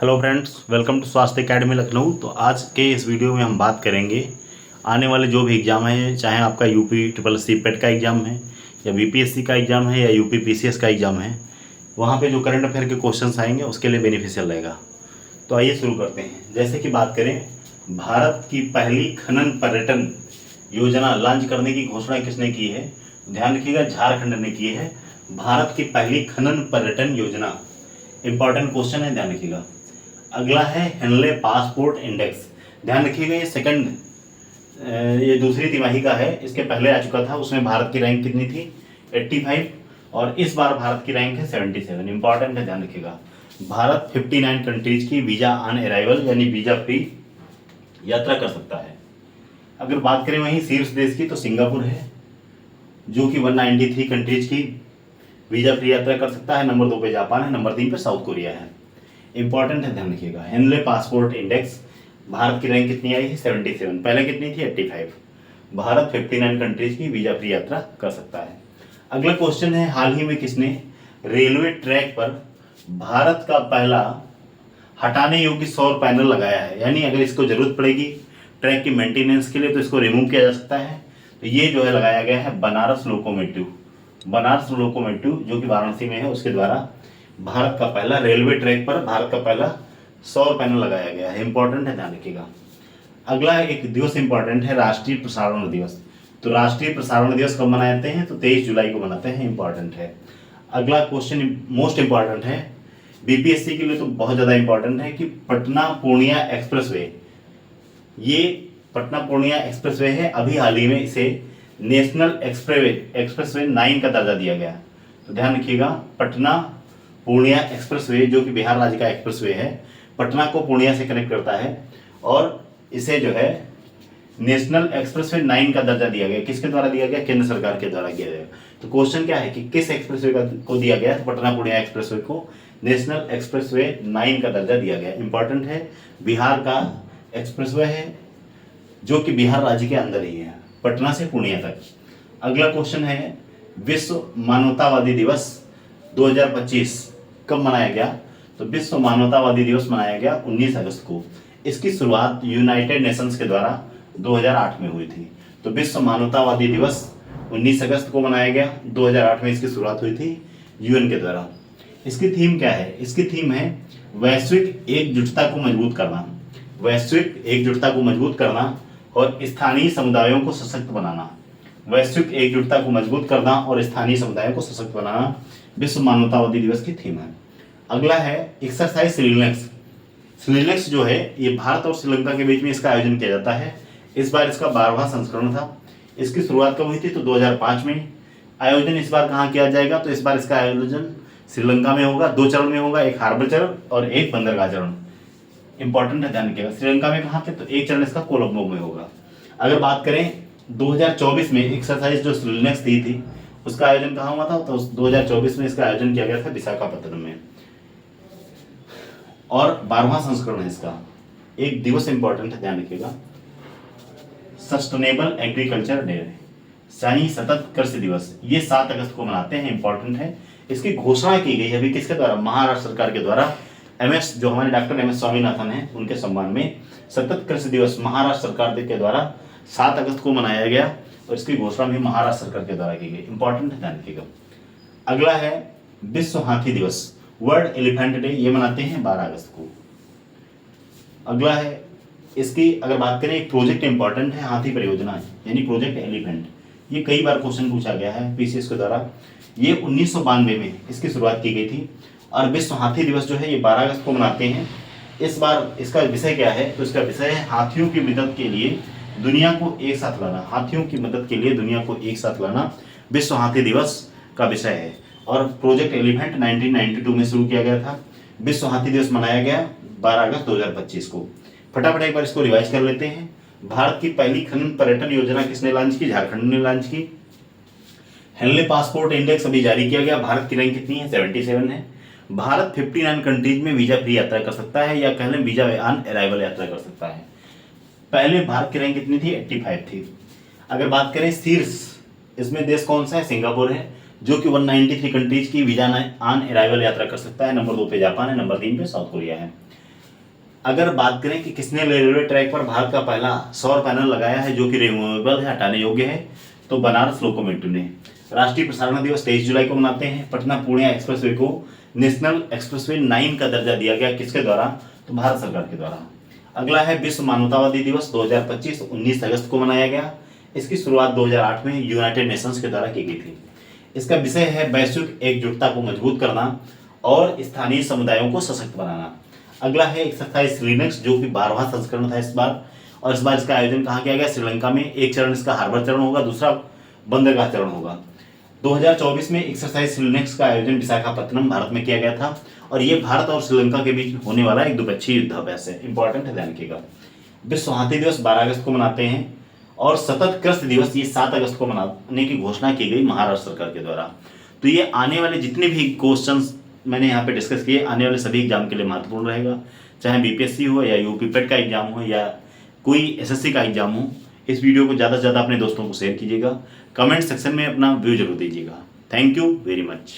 Hello friends, welcome to स्वास्थ्य academy Lucknow. तो आज के इस वीडियो में हम बात करेंगे आने वाले जो भी एग्ज़ाम है, चाहे आपका यूपी ट्रिपल सी पेट का एग्ज़ाम है या बीपीएससी का एग्ज़ाम है या यूपी पीसीएस का एग्ज़ाम है, वहाँ पे जो करंट अफेयर के क्वेश्चंस आएंगे उसके लिए बेनिफिशियल रहेगा। तो आइए शुरू करते हैं। जैसे कि बात करें, भारत की पहली खनन पर्यटन योजना लॉन्च करने की घोषणा किसने की है? ध्यान रखिएगा, झारखंड ने की है भारत की पहली खनन पर्यटन योजना। इंपॉर्टेंट क्वेश्चन है, ध्यान रखिएगा। अगला है हेनले पासपोर्ट इंडेक्स। ध्यान रखिएगा, ये दूसरी तिमाही का है। इसके पहले आ चुका था, उसमें भारत की रैंक कितनी थी? 85। और इस बार भारत की रैंक है 77। इंपॉर्टेंट है, ध्यान रखिएगा। भारत 59 कंट्रीज की वीजा ऑन अराइवल यानी वीजा फ्री यात्रा कर सकता है। अगर बात करें वहीं शीर्ष देश की, तो सिंगापुर है जो कि 193 कंट्रीज की वीजा फ्री यात्रा कर सकता है। नंबर 2 पे जापान है, नंबर 3 पे साउथ कोरिया है। इंपॉर्टेंट है, ध्यान रखिएगा। हेनले पासपोर्ट इंडेक्स, भारत की रैंक कितनी आई है? 77। पहले कितनी थी? 85। भारत 59 कंट्रीज की वीजा फ्री यात्रा कर सकता है। अगला क्वेश्चन है, हाल ही में किसने रेलवे ट्रैक पर भारत का पहला हटाने योग्य सौर पैनल लगाया है? यानी अगर इसको जरूरत पड़ेगी ट्रैक की मेंटेनेंस के लिए तो इसको रिमूव किया जा सकता है। तो ये जो है लगाया गया है बनारस लोकोमोटिव जो कि वाराणसी में है, उसके द्वारा भारत का पहला रेलवे ट्रैक पर भारत का पहला सौर पैनल लगाया गया है। इंपॉर्टेंट है, ध्यान रखिएगा। अगला एक दिवस इंपॉर्टेंट है, राष्ट्रीय प्रसारण दिवस। तो राष्ट्रीय प्रसारण दिवस कब मनाते हैं? तो 23 जुलाई को मनाते हैं। इंपॉर्टेंट है। अगला क्वेश्चन मोस्ट इंपॉर्टेंट है, बीपीएससी के लिए तो बहुत ज़्यादा इंपॉर्टेंट है कि पटना पूर्णिया एक्सप्रेसवे, ये पटना पूर्णिया एक्सप्रेसवे है, अभी हाल ही में इसे नेशनल एक्सप्रेसवे 9 का दर्जा दिया गया। तो ध्यान रखिएगा, पटना पूर्णिया एक्सप्रेसवे जो कि बिहार राज्य का एक्सप्रेसवे है, पटना को पूर्णिया से कनेक्ट करता है और इसे जो है नेशनल एक्सप्रेसवे 9 का दर्जा दिया गया। किसके द्वारा दिया गया? केंद्र सरकार के द्वारा किया गया। तो क्वेश्चन क्या है कि किस एक्सप्रेसवे को दिया गया? तो पटना पूर्णिया एक्सप्रेसवे को नेशनल एक्सप्रेसवे 9 का दर्जा दिया गया। इंपॉर्टेंट है, बिहार का एक्सप्रेसवे है जो कि बिहार राज्य के अंदर ही है, पटना से पूर्णिया तक। अगला क्वेश्चन है, विश्व मानवतावादी दिवस 2025 कब मनाया गया? तो विश्व मानवतावादी दिवस मनाया गया 19 अगस्त को। इसकी शुरुआत यूनाइटेड नेशंस के द्वारा 2008 में हुई थी। तो विश्व मानवतावादी दिवस 19 अगस्त को मनाया गया, 2008 में इसकी शुरुआत हुई थी यूएन के द्वारा। इसकी थीम क्या है? इसकी थीम है वैश्विक एकजुटता को मजबूत करना, वैश्विक एकजुटता को मजबूत करना और स्थानीय समुदायों को सशक्त बनाना। वैश्विक एकजुटता को मजबूत करना और स्थानीय समुदायों को सशक्त बनाना विश्व मानवतावादी दिवस की थीम है। अगला है एक्सरसाइज श्रीलंक्स जो है, ये भारत और श्रीलंका के बीच में इसका आयोजन किया जाता है। इस बार इसका 12वां संस्करण था। इसकी शुरुआत कब हुई थी? तो 2005 में। आयोजन इस बार कहाँ किया जाएगा? तो इस बार इसका आयोजन श्रीलंका में होगा। 2 चरण में होगा, एक हार्बर चरण और एक बंदरगाह चरण। इंपॉर्टेंट है, ध्यान रखिएगा। श्रीलंका में कहाँ पे? तो एक चरण इसका कोलंबो में होगा। अगर बात करें 2024 में एक्सरसाइज जो श्रीलंक्स दी थी उसका आयोजन कहाँ हुआ था? तो 2024 में इसका आयोजन किया गया था विशाखापत्तनम में और 12वां संस्करण है इसका। एक दिवस इंपॉर्टेंट है, ध्यान रखिएगा, सस्टेनेबल एग्रीकल्चर डे, यानी सतत कृषि दिवस। ये 7 अगस्त को मनाते हैं। इंपॉर्टेंट है। इसकी घोषणा की गई है अभी किसके द्वारा? महाराष्ट्र सरकार के द्वारा। जो हमारे डॉक्टर एम एस स्वामीनाथन हैं उनके सम्मान में सतत कृषि दिवस महाराष्ट्र सरकार के द्वारा 7 अगस्त को मनाया गया और इसकी घोषणा भी महाराष्ट्र सरकार के द्वारा की गई। इंपॉर्टेंट है, ध्यान रखिएगा। अगला है विश्व हाथी दिवस, वर्ल्ड एलिफेंट डे, ये मनाते हैं 12 अगस्त को। अगला है इसकी अगर बात करें, एक प्रोजेक्ट इंपॉर्टेंट है, हाथी परियोजना यानी प्रोजेक्ट एलिफेंट। ये कई बार क्वेश्चन पूछा गया है पीसीएस के द्वारा। ये 1992 में इसकी शुरुआत की गई थी और विश्व हाथी दिवस जो है ये 12 अगस्त को मनाते हैं। इस बार इसका विषय क्या है? तो इसका विषय है हाथियों की मदद के लिए दुनिया को एक साथ लाना। हाथियों की मदद के लिए दुनिया को एक साथ लाना विश्व हाथी दिवस का विषय है। और प्रोजेक्ट एलिफेंट 1992 में शुरू किया गया था। विश्व हाथी दिवस मनाया गया 12 अगस्त 2025 को। फटाफट एक बार इसको रिवाइज कर लेते हैं। भारत की पहली खनन पर्यटन योजना किसने लॉन्च की? झारखंड ने लॉन्च की। हेनले पासपोर्ट इंडेक्स अभी जारी किया गया, भारत की रैंक कितनी है? 77 है। भारत 59 कंट्रीज में वीजा फ्री यात्रा कर सकता है या कह लें वीजा ऑन अराइवल यात्रा कर सकता है। पहले भारत की रैंक कितनी थी? 85 थी। अगर बात करें शीर्ष, इसमें देश कौन सा है? सिंगापुर है जो कि 193 कंट्रीज की वीजा ऑन अराइवल यात्रा कर सकता है। नंबर 2 पे जापान है, नंबर 3 पे साउथ कोरिया है। अगर बात करें कि किसने रेलवे ट्रैक पर भारत का पहला सौर पैनल लगाया है जो कि रिमूवेबल है, हटाने योग्य है, तो बनारस लोकोमोटिव ने। राष्ट्रीय प्रसारण दिवस 23 जुलाई को मनाते हैं। पटना पूर्णिया एक्सप्रेसवे को नेशनल एक्सप्रेसवे 9 का दर्जा दिया गया, किसके द्वारा, तो भारत सरकार के द्वारा। अगला है विश्व मानवतावादी दिवस 2025, 19 अगस्त को मनाया गया। इसकी शुरुआत 2008 में यूनाइटेड नेशंस के द्वारा की गई थी। इसका विषय है वैश्विक एकजुटता को मजबूत करना और स्थानीय समुदायों को सशक्त बनाना। अगला है एक्सरसाइज लिनक्स, जो कि 12वां संस्करण था इस बार, और इस बार इसका आयोजन कहाँ किया गया, श्रीलंका में। एक चरण इसका हार्बर चरण होगा, दूसरा बंदरगाह चरण होगा। 2024 में एक्सरसाइज लिनक्स का आयोजन विशाखापत्तनम, भारत में किया गया था, और ये भारत और श्रीलंका के बीच होने वाला एक द्विपक्षीय युद्धाभ्यास है। इंपॉर्टेंट है, ध्यान रखिएगा। विश्व हाथी दिवस 12 अगस्त को मनाते हैं, और सतत कृषि दिवस ये 7 अगस्त को मनाने की घोषणा की गई महाराष्ट्र सरकार के द्वारा। तो ये आने वाले जितने भी क्वेश्चंस मैंने यहाँ पे डिस्कस किए, आने वाले सभी एग्जाम के लिए महत्वपूर्ण रहेगा, चाहे बीपीएससी हो या यूपी पेट का एग्जाम हो या कोई एसएससी का एग्जाम हो। इस वीडियो को ज़्यादा से ज़्यादा अपने दोस्तों को शेयर कीजिएगा, कमेंट सेक्शन में अपना व्यू जरूर दीजिएगा। Thank you very much.